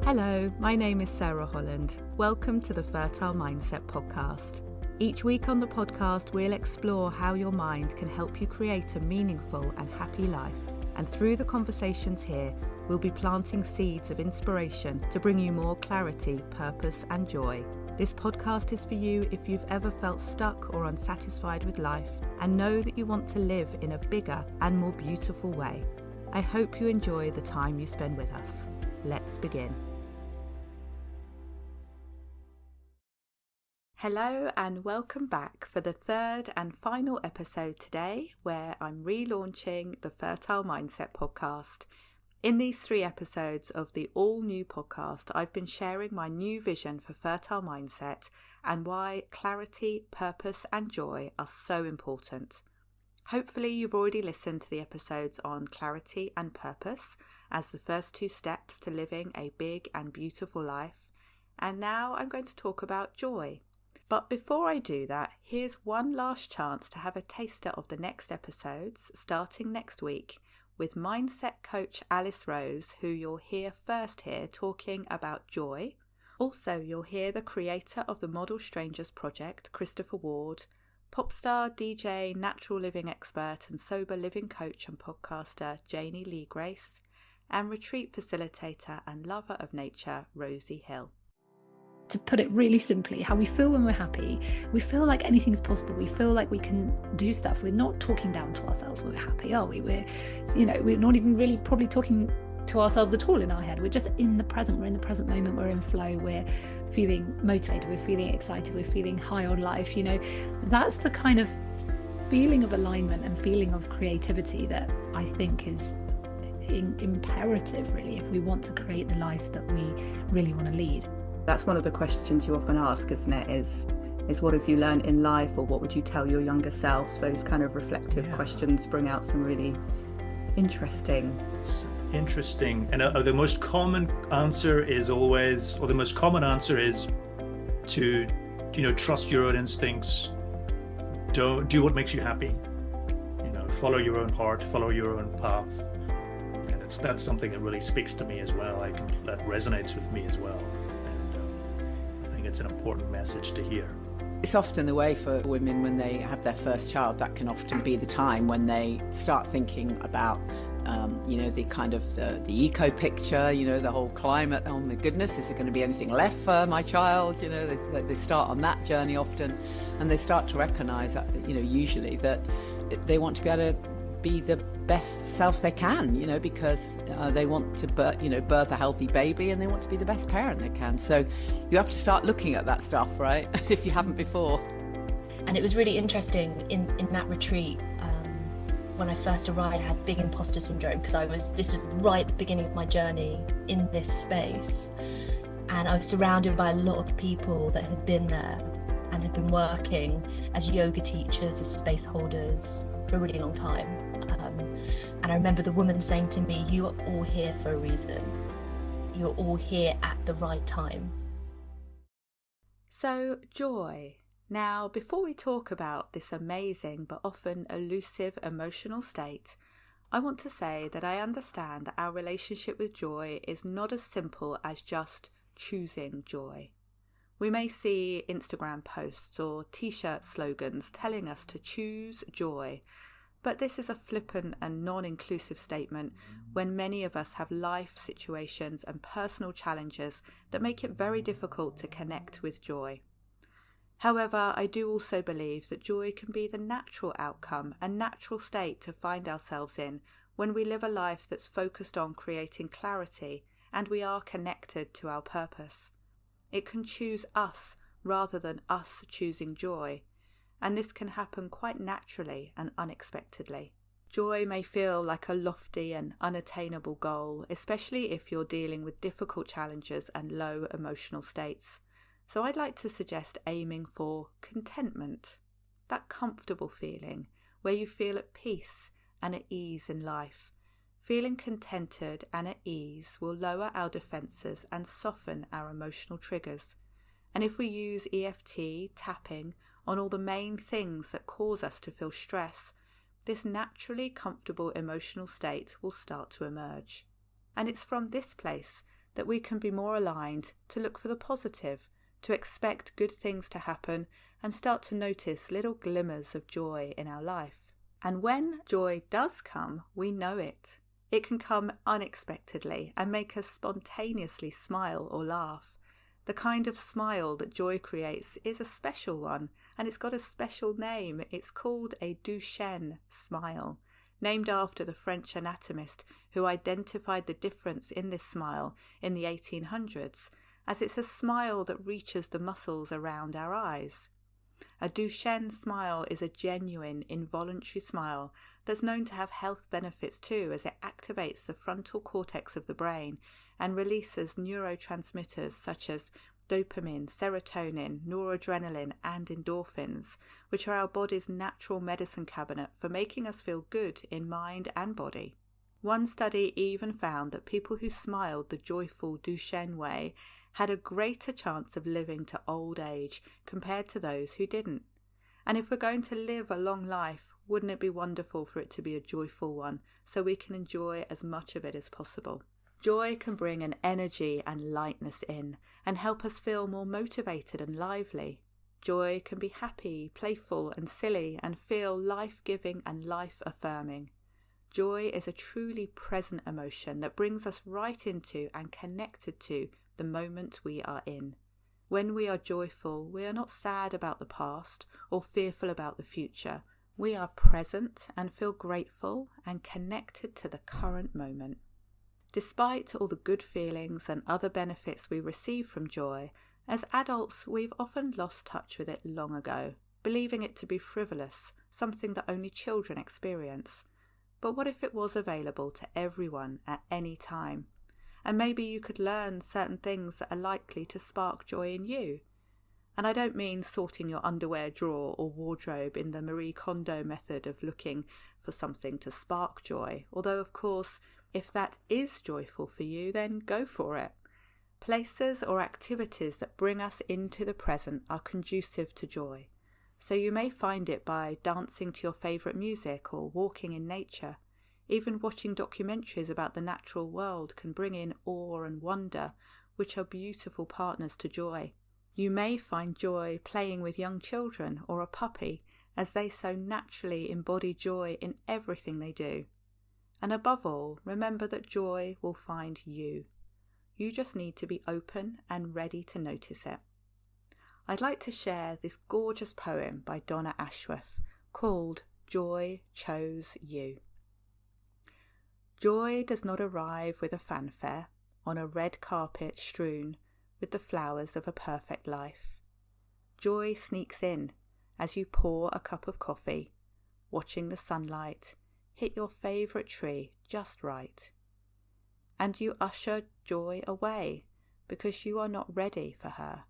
Hello, my name is Sarah Holland. Welcome to the Fertile Mindset podcast. Each week on the podcast, we'll explore how your mind can help you create a meaningful and happy life. And through the conversations here, we'll be planting seeds of inspiration to bring you more clarity, purpose, and joy. This podcast is for you if you've ever felt stuck or unsatisfied with life and know that you want to live in a bigger and more beautiful way. I hope you enjoy the time you spend with us. Let's begin. Hello and welcome back for the third and final episode today, where I'm relaunching the Fertile Mindset podcast. In these 3 episodes of the all-new podcast, I've been sharing my new vision for Fertile Mindset and why clarity, purpose and joy are so important. Hopefully you've already listened to the episodes on clarity and purpose as the first 2 steps to living a big and beautiful life. And now I'm going to talk about joy. But before I do that, here's one last chance to have a taster of the next episodes, starting next week, with mindset coach Alice Rose, who you'll hear first here talking about joy. Also, you'll hear the creator of the Model Strangers project, Christopher Ward, pop star, DJ, natural living expert and sober living coach and podcaster Janie Lee Grace, and retreat facilitator and lover of nature, Rosie Hill. To put it really simply, how we feel when we're happy, we feel like anything's possible. We feel like we can do stuff. We're not talking down to ourselves when we're happy, are we? We're not even really probably talking to ourselves at all in our head. We're just in the present. We're in the present moment. We're in flow. We're feeling motivated. We're feeling excited. We're feeling high on life. That's the kind of feeling of alignment and feeling of creativity that I think is imperative, really, if we want to create the life that we really want to lead. That's one of the questions you often ask, isn't it? Is what have you learned in life, or what would you tell your younger self? Those kind of reflective questions bring out some really interesting. It's interesting. And the most common answer is to, trust your own instincts. Don't do what makes you happy. Follow your own heart, follow your own path. And that's something that really speaks to me as well. That resonates with me as well. It's an important message to hear. It's often the way for women when they have their first child. That can often be the time when they start thinking about, the eco picture, the whole climate. Oh my goodness, is there going to be anything left for my child? They start on that journey often, and they start to recognise that, usually that they want to be able to be the best self they can, because they want to birth a healthy baby, and they want to be the best parent they can. So you have to start looking at that stuff, right? If you haven't before. And it was really interesting in that retreat, when I first arrived, I had big imposter syndrome, because this was right at the beginning of my journey in this space, and I was surrounded by a lot of people that had been there and had been working as yoga teachers, as space holders for a really long time. And I remember the woman saying to me, "You are all here for a reason. You're all here at the right time." So, joy. Now, before we talk about this amazing but often elusive emotional state, I want to say that I understand that our relationship with joy is not as simple as just choosing joy. We may see Instagram posts or t-shirt slogans telling us to choose joy, but this is a flippant and non-inclusive statement when many of us have life situations and personal challenges that make it very difficult to connect with joy. However, I do also believe that joy can be the natural outcome and natural state to find ourselves in when we live a life that's focused on creating clarity and we are connected to our purpose. It can choose us rather than us choosing joy. And this can happen quite naturally and unexpectedly. Joy may feel like a lofty and unattainable goal, especially if you're dealing with difficult challenges and low emotional states. So I'd like to suggest aiming for contentment, that comfortable feeling where you feel at peace and at ease in life. Feeling contented and at ease will lower our defences and soften our emotional triggers. And if we use EFT, tapping, on all the main things that cause us to feel stress, this naturally comfortable emotional state will start to emerge. And it's from this place that we can be more aligned to look for the positive, to expect good things to happen, and start to notice little glimmers of joy in our life. And when joy does come, we know it. It can come unexpectedly and make us spontaneously smile or laugh. The kind of smile that joy creates is a special one, and it's got a special name. It's called a Duchenne smile, named after the French anatomist who identified the difference in this smile in the 1800s, as it's a smile that reaches the muscles around our eyes. A Duchenne smile is a genuine, involuntary smile that's known to have health benefits too, as it activates the frontal cortex of the brain and releases neurotransmitters such as dopamine, serotonin, noradrenaline and endorphins, which are our body's natural medicine cabinet for making us feel good in mind and body. One study even found that people who smiled the joyful Duchenne way had a greater chance of living to old age compared to those who didn't. And if we're going to live a long life, wouldn't it be wonderful for it to be a joyful one, so we can enjoy as much of it as possible? Joy can bring an energy and lightness in and help us feel more motivated and lively. Joy can be happy, playful and silly and feel life-giving and life-affirming. Joy is a truly present emotion that brings us right into and connected to the moment we are in. When we are joyful, we are not sad about the past or fearful about the future. We are present and feel grateful and connected to the current moment. Despite all the good feelings and other benefits we receive from joy, as adults we've often lost touch with it long ago, believing it to be frivolous, something that only children experience. But what if it was available to everyone at any time? And maybe you could learn certain things that are likely to spark joy in you. And I don't mean sorting your underwear drawer or wardrobe in the Marie Kondo method of looking for something to spark joy, although of course, if that is joyful for you, then go for it. Places or activities that bring us into the present are conducive to joy. So you may find it by dancing to your favourite music or walking in nature. Even watching documentaries about the natural world can bring in awe and wonder, which are beautiful partners to joy. You may find joy playing with young children or a puppy, as they so naturally embody joy in everything they do. And above all, remember that joy will find you. You just need to be open and ready to notice it. I'd like to share this gorgeous poem by Donna Ashworth called Joy Chose You. Joy does not arrive with a fanfare on a red carpet strewn with the flowers of a perfect life. Joy sneaks in as you pour a cup of coffee, watching the sunlight hit your favourite tree just right. And you usher joy away because you are not ready for her.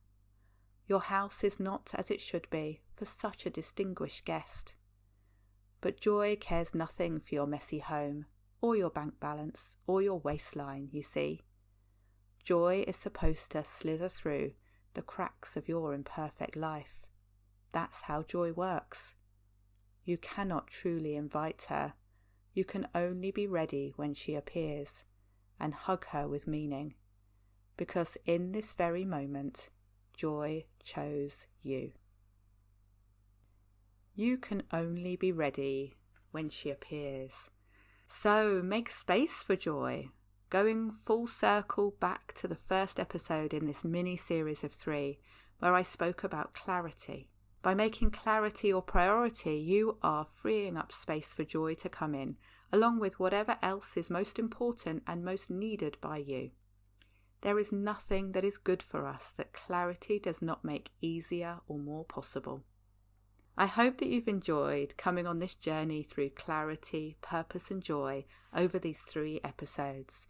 Your house is not as it should be for such a distinguished guest. But joy cares nothing for your messy home, or your bank balance, or your waistline, you see. Joy is supposed to slither through the cracks of your imperfect life. That's how joy works. You cannot truly invite her. You can only be ready when she appears, and hug her with meaning, because in this very moment, joy chose you. You can only be ready when she appears. So make space for joy, going full circle back to the first episode in this mini-series of 3, where I spoke about clarity. By making clarity your priority, you are freeing up space for joy to come in, along with whatever else is most important and most needed by you. There is nothing that is good for us that clarity does not make easier or more possible. I hope that you've enjoyed coming on this journey through clarity, purpose and joy over these 3 episodes.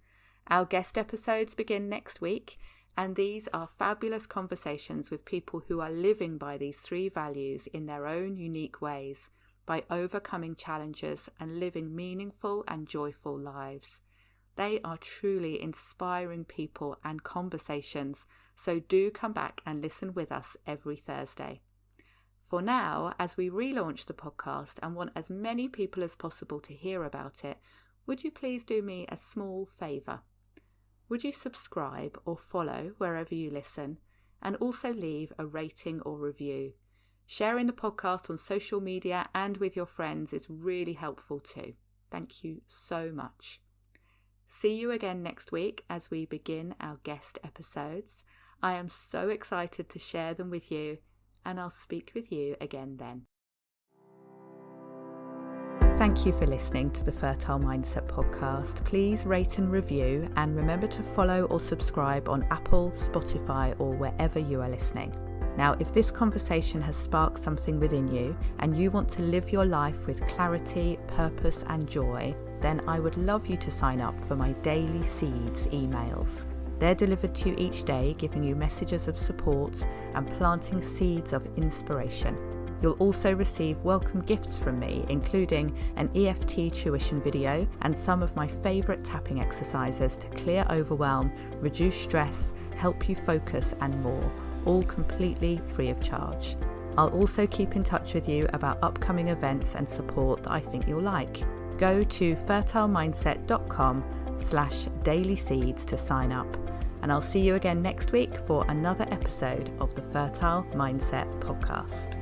Our guest episodes begin next week, and these are fabulous conversations with people who are living by these 3 values in their own unique ways, by overcoming challenges and living meaningful and joyful lives. They are truly inspiring people and conversations, so do come back and listen with us every Thursday. For now, as we relaunch the podcast and want as many people as possible to hear about it, would you please do me a small favour? would you subscribe or follow wherever you listen, and also leave a rating or review? Sharing the podcast on social media and with your friends is really helpful too. Thank you so much. See you again next week as we begin our guest episodes. I am so excited to share them with you, and I'll speak with you again then. Thank you for listening to the Fertile Mindset podcast. Please rate and review, and remember to follow or subscribe on Apple, Spotify, or wherever you are listening. Now, if this conversation has sparked something within you and you want to live your life with clarity, purpose, and joy, then I would love you to sign up for my Daily Seeds emails. They're delivered to you each day, giving you messages of support and planting seeds of inspiration. You'll also receive welcome gifts from me, including an EFT tuition video and some of my favourite tapping exercises to clear overwhelm, reduce stress, help you focus, and more, all completely free of charge. I'll also keep in touch with you about upcoming events and support that I think you'll like. Go to fertilemindset.com/dailyseeds to sign up, and I'll see you again next week for another episode of the Fertile Mindset podcast.